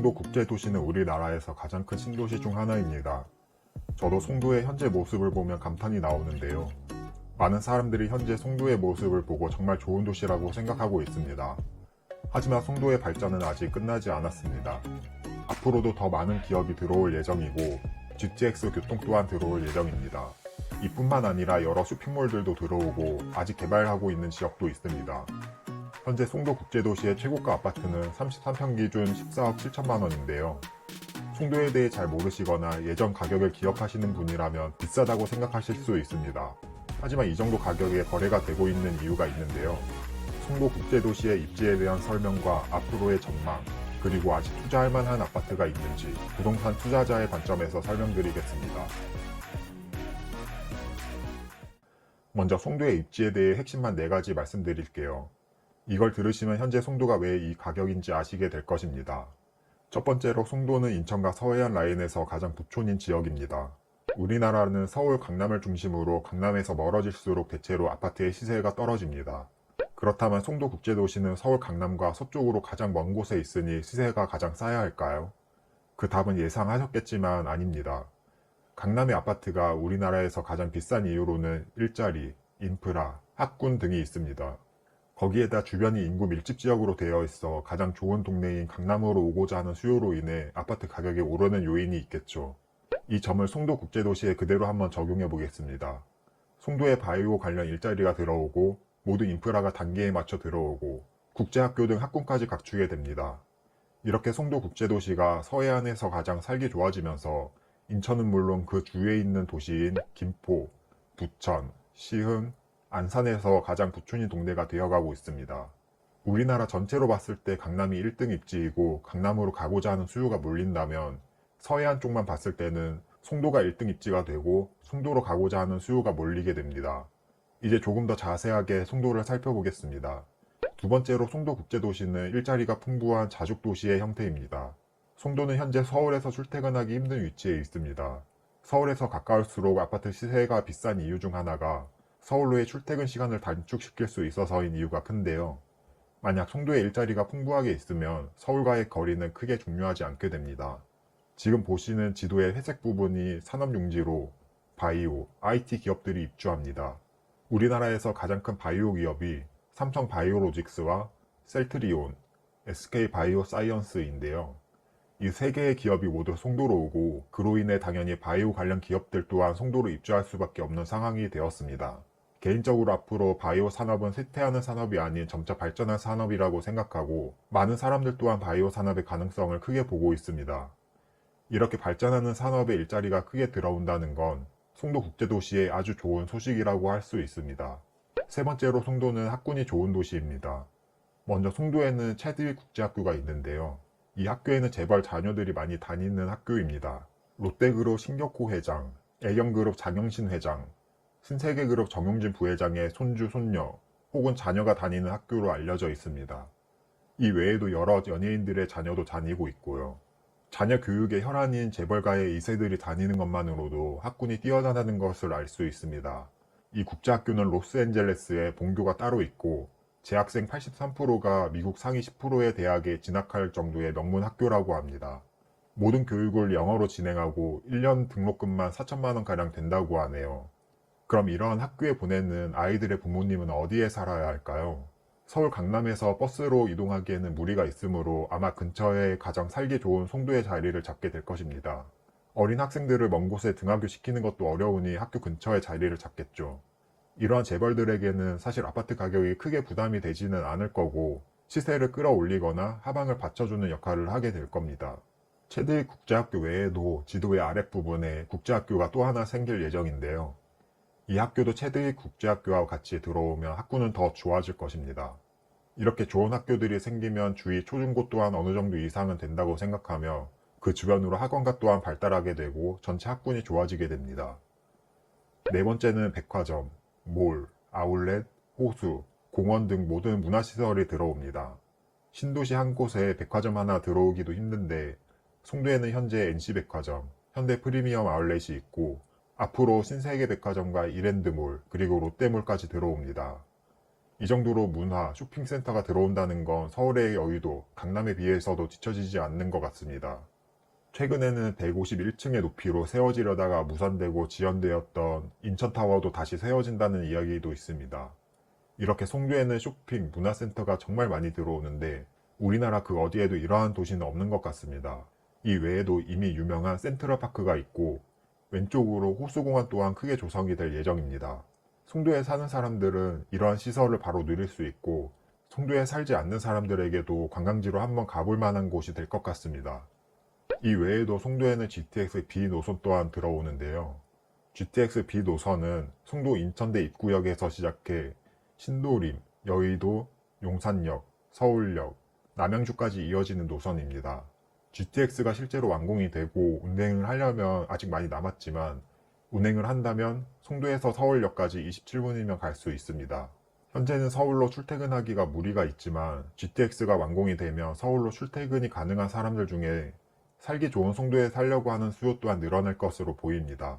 송도 국제도시는 우리나라에서 가장 큰 신도시 중 하나입니다. 저도 송도의 현재 모습을 보면 감탄이 나오는데요. 많은 사람들이 현재 송도의 모습을 보고 정말 좋은 도시라고 생각하고 있습니다. 하지만 송도의 발전은 아직 끝나지 않았습니다. 앞으로도 더 많은 기업이 들어올 예정이고 GTX 교통 또한 들어올 예정입니다. 이뿐만 아니라 여러 쇼핑몰들도 들어오고 아직 개발하고 있는 지역도 있습니다. 현재 송도 국제도시의 최고가 아파트는 33평 기준 14억 7천만 원인데요. 송도에 대해 잘 모르시거나 예전 가격을 기억하시는 분이라면 비싸다고 생각하실 수 있습니다. 하지만 이 정도 가격에 거래가 되고 있는 이유가 있는데요. 송도 국제도시의 입지에 대한 설명과 앞으로의 전망, 그리고 아직 투자할 만한 아파트가 있는지 부동산 투자자의 관점에서 설명드리겠습니다. 먼저 송도의 입지에 대해 핵심만 4가지 말씀드릴게요. 이걸 들으시면 현재 송도가 왜 이 가격인지 아시게 될 것입니다. 첫 번째로 송도는 인천과 서해안 라인에서 가장 북촌인 지역입니다. 우리나라는 서울 강남을 중심으로 강남에서 멀어질수록 대체로 아파트의 시세가 떨어집니다. 그렇다면 송도 국제도시는 서울 강남과 서쪽으로 가장 먼 곳에 있으니 시세가 가장 싸야 할까요? 그 답은 예상하셨겠지만 아닙니다. 강남의 아파트가 우리나라에서 가장 비싼 이유로는 일자리, 인프라, 학군 등이 있습니다. 거기에다 주변이 인구 밀집 지역으로 되어 있어 가장 좋은 동네인 강남으로 오고자 하는 수요로 인해 아파트 가격이 오르는 요인이 있겠죠. 이 점을 송도 국제도시에 그대로 한번 적용해 보겠습니다. 송도에 바이오 관련 일자리가 들어오고 모든 인프라가 단계에 맞춰 들어오고 국제학교 등 학군까지 갖추게 됩니다. 이렇게 송도 국제도시가 서해안에서 가장 살기 좋아지면서 인천은 물론 그 주위에 있는 도시인 김포, 부천, 시흥, 안산에서 가장 부촌인 동네가 되어가고 있습니다. 우리나라 전체로 봤을 때 강남이 1등 입지이고 강남으로 가고자 하는 수요가 몰린다면 서해안 쪽만 봤을 때는 송도가 1등 입지가 되고 송도로 가고자 하는 수요가 몰리게 됩니다. 이제 조금 더 자세하게 송도를 살펴보겠습니다. 두 번째로 송도 국제도시는 일자리가 풍부한 자죽도시의 형태입니다. 송도는 현재 서울에서 출퇴근하기 힘든 위치에 있습니다. 서울에서 가까울수록 아파트 시세가 비싼 이유 중 하나가 서울로의 출퇴근 시간을 단축시킬 수 있어서인 이유가 큰데요. 만약 송도에 일자리가 풍부하게 있으면 서울과의 거리는 크게 중요하지 않게 됩니다. 지금 보시는 지도의 회색 부분이 산업용지로 바이오, IT 기업들이 입주합니다. 우리나라에서 가장 큰 바이오 기업이 삼성 바이오로직스와 셀트리온, SK 바이오사이언스인데요. 이 3개의 기업이 모두 송도로 오고 그로 인해 당연히 바이오 관련 기업들 또한 송도로 입주할 수밖에 없는 상황이 되었습니다. 개인적으로 앞으로 바이오 산업은 쇠퇴하는 산업이 아닌 점차 발전할 산업이라고 생각하고 많은 사람들 또한 바이오 산업의 가능성을 크게 보고 있습니다. 이렇게 발전하는 산업에 일자리가 크게 들어온다는 건 송도 국제도시의 아주 좋은 소식이라고 할 수 있습니다. 세 번째로 송도는 학군이 좋은 도시입니다. 먼저 송도에는 체드윅 국제학교가 있는데요. 이 학교에는 재벌 자녀들이 많이 다니는 학교입니다. 롯데그룹 신격호 회장, 애경그룹 장영신 회장, 신세계그룹 정용진 부회장의 손주, 손녀 혹은 자녀가 다니는 학교로 알려져 있습니다. 이 외에도 여러 연예인들의 자녀도 다니고 있고요. 자녀 교육의 혈안인 재벌가의 2세들이 다니는 것만으로도 학군이 뛰어나다는 것을 알 수 있습니다. 이 국제학교는 로스앤젤레스에 본교가 따로 있고 재학생 83%가 미국 상위 10%의 대학에 진학할 정도의 명문 학교라고 합니다. 모든 교육을 영어로 진행하고 1년 등록금만 4천만 원가량 된다고 하네요. 그럼 이러한 학교에 보내는 아이들의 부모님은 어디에 살아야 할까요? 서울 강남에서 버스로 이동하기에는 무리가 있으므로 아마 근처에 가장 살기 좋은 송도의 자리를 잡게 될 것입니다. 어린 학생들을 먼 곳에 등하교시키는 것도 어려우니 학교 근처에 자리를 잡겠죠. 이러한 재벌들에게는 사실 아파트 가격이 크게 부담이 되지는 않을 거고 시세를 끌어올리거나 하방을 받쳐주는 역할을 하게 될 겁니다. 체드윅 국제학교 외에도 지도의 아랫부분에 국제학교가 또 하나 생길 예정인데요. 이 학교도 체드윅 국제학교와 같이 들어오면 학군은 더 좋아질 것입니다. 이렇게 좋은 학교들이 생기면 주위 초중고 또한 어느 정도 이상은 된다고 생각하며 그 주변으로 학원가 또한 발달하게 되고 전체 학군이 좋아지게 됩니다. 네 번째는 백화점, 몰, 아울렛, 호수, 공원 등 모든 문화시설이 들어옵니다. 신도시 한 곳에 백화점 하나 들어오기도 힘든데 송도에는 현재 NC백화점, 현대 프리미엄 아울렛이 있고 앞으로 신세계백화점과 이랜드몰 그리고 롯데몰까지 들어옵니다. 이 정도로 문화, 쇼핑센터가 들어온다는 건 서울의 여의도, 강남에 비해서도 뒤처지지 않는 것 같습니다. 최근에는 151층의 높이로 세워지려다가 무산되고 지연되었던 인천타워도 다시 세워진다는 이야기도 있습니다. 이렇게 송도에는 쇼핑, 문화센터가 정말 많이 들어오는데 우리나라 그 어디에도 이러한 도시는 없는 것 같습니다. 이 외에도 이미 유명한 센트럴파크가 있고 왼쪽으로 호수공원 또한 크게 조성이 될 예정입니다. 송도에 사는 사람들은 이러한 시설을 바로 누릴 수 있고 송도에 살지 않는 사람들에게도 관광지로 한번 가볼 만한 곳이 될 것 같습니다. 이 외에도 송도에는 GTX B 노선 또한 들어오는데요. GTX B 노선은 송도 인천대 입구역에서 시작해 신도림, 여의도, 용산역, 서울역, 남양주까지 이어지는 노선입니다. GTX가 실제로 완공이 되고 운행을 하려면 아직 많이 남았지만 운행을 한다면 송도에서 서울역까지 27분이면 갈 수 있습니다. 현재는 서울로 출퇴근하기가 무리가 있지만 GTX가 완공이 되면 서울로 출퇴근이 가능한 사람들 중에 살기 좋은 송도에 살려고 하는 수요 또한 늘어날 것으로 보입니다.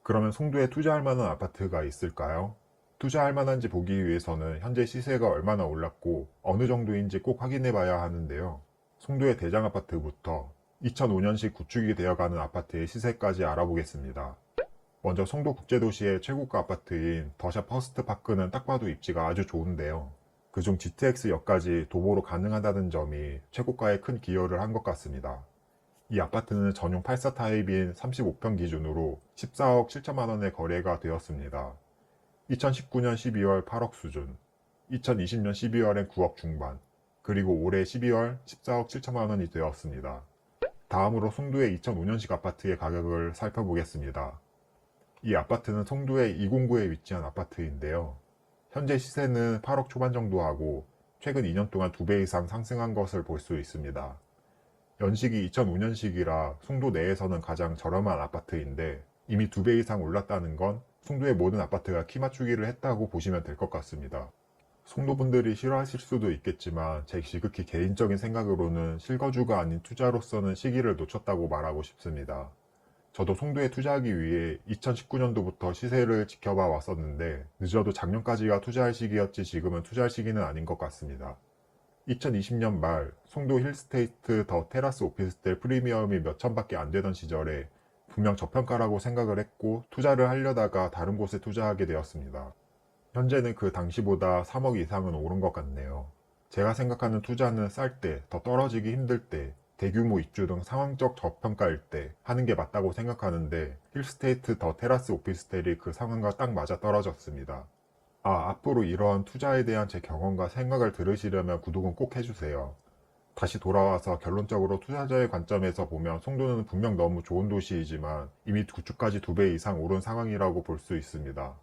그러면 송도에 투자할 만한 아파트가 있을까요? 투자할 만한지 보기 위해서는 현재 시세가 얼마나 올랐고 어느 정도인지 꼭 확인해 봐야 하는데요. 송도의 대장아파트부터 2005년식 구축이 되어가는 아파트의 시세까지 알아보겠습니다. 먼저 송도 국제도시의 최고가 아파트인 더샵 퍼스트파크는 딱 봐도 입지가 아주 좋은데요. 그중 GTX역까지 도보로 가능하다는 점이 최고가에 큰 기여를 한 것 같습니다. 이 아파트는 전용 84 타입인 35평 기준으로 14억 7천만 원에 거래가 되었습니다. 2019년 12월 8억 수준, 2020년 12월엔 9억 중반, 그리고 올해 12월 14억 7천만 원이 되었습니다. 다음으로 송도의 2005년식 아파트의 가격을 살펴보겠습니다. 이 아파트는 송도의 209에 위치한 아파트인데요. 현재 시세는 8억 초반 정도 하고 최근 2년 동안 2배 이상 상승한 것을 볼 수 있습니다. 연식이 2005년식이라 송도 내에서는 가장 저렴한 아파트인데 이미 2배 이상 올랐다는 건 송도의 모든 아파트가 키 맞추기를 했다고 보시면 될 것 같습니다. 송도분들이 싫어하실 수도 있겠지만 제 지극히 개인적인 생각으로는 실거주가 아닌 투자로서는 시기를 놓쳤다고 말하고 싶습니다. 저도 송도에 투자하기 위해 2019년도부터 시세를 지켜봐 왔었는데 늦어도 작년까지가 투자할 시기였지 지금은 투자할 시기는 아닌 것 같습니다. 2020년 말 송도 힐스테이트 더 테라스 오피스텔 프리미엄이 몇 천밖에 안 되던 시절에 분명 저평가라고 생각을 했고 투자를 하려다가 다른 곳에 투자하게 되었습니다. 현재는 그 당시보다 3억 이상은 오른 것 같네요. 제가 생각하는 투자는 쌀 때, 더 떨어지기 힘들 때, 대규모 입주 등 상황적 저평가일 때 하는 게 맞다고 생각하는데 힐스테이트 더 테라스 오피스텔이 그 상황과 딱 맞아 떨어졌습니다. 앞으로 이러한 투자에 대한 제 경험과 생각을 들으시려면 구독은 꼭 해주세요. 다시 돌아와서 결론적으로 투자자의 관점에서 보면 송도는 분명 너무 좋은 도시이지만 이미 구축까지 2배 이상 오른 상황이라고 볼 수 있습니다.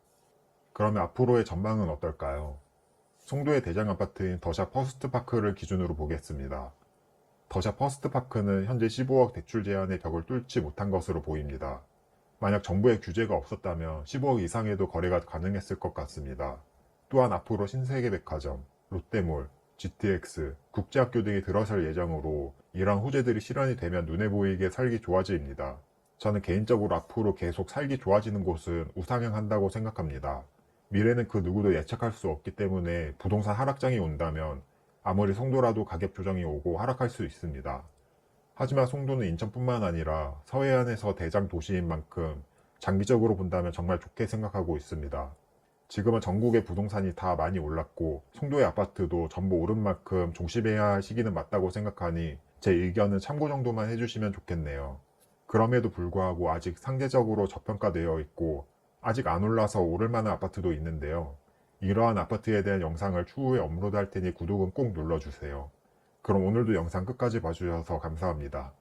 그러면 앞으로의 전망은 어떨까요? 송도의 대장 아파트인 더샵 퍼스트파크를 기준으로 보겠습니다. 더샵 퍼스트파크는 현재 15억 대출 제한의 벽을 뚫지 못한 것으로 보입니다. 만약 정부의 규제가 없었다면 15억 이상에도 거래가 가능했을 것 같습니다. 또한 앞으로 신세계백화점, 롯데몰, GTX, 국제학교 등이 들어설 예정으로 이러한 호재들이 실현이 되면 눈에 보이게 살기 좋아집니다. 저는 개인적으로 앞으로 계속 살기 좋아지는 곳은 우상향한다고 생각합니다. 미래는 그 누구도 예측할 수 없기 때문에 부동산 하락장이 온다면 아무리 송도라도 가격 조정이 오고 하락할 수 있습니다. 하지만 송도는 인천뿐만 아니라 서해안에서 대장 도시인 만큼 장기적으로 본다면 정말 좋게 생각하고 있습니다. 지금은 전국의 부동산이 다 많이 올랐고 송도의 아파트도 전부 오른 만큼 종식해야 할 시기는 맞다고 생각하니 제 의견은 참고 정도만 해주시면 좋겠네요. 그럼에도 불구하고 아직 상대적으로 저평가되어 있고 아직 안 올라서 오를 만한 아파트도 있는데요. 이러한 아파트에 대한 영상을 추후에 업로드할 테니 구독은 꼭 눌러주세요. 그럼 오늘도 영상 끝까지 봐주셔서 감사합니다.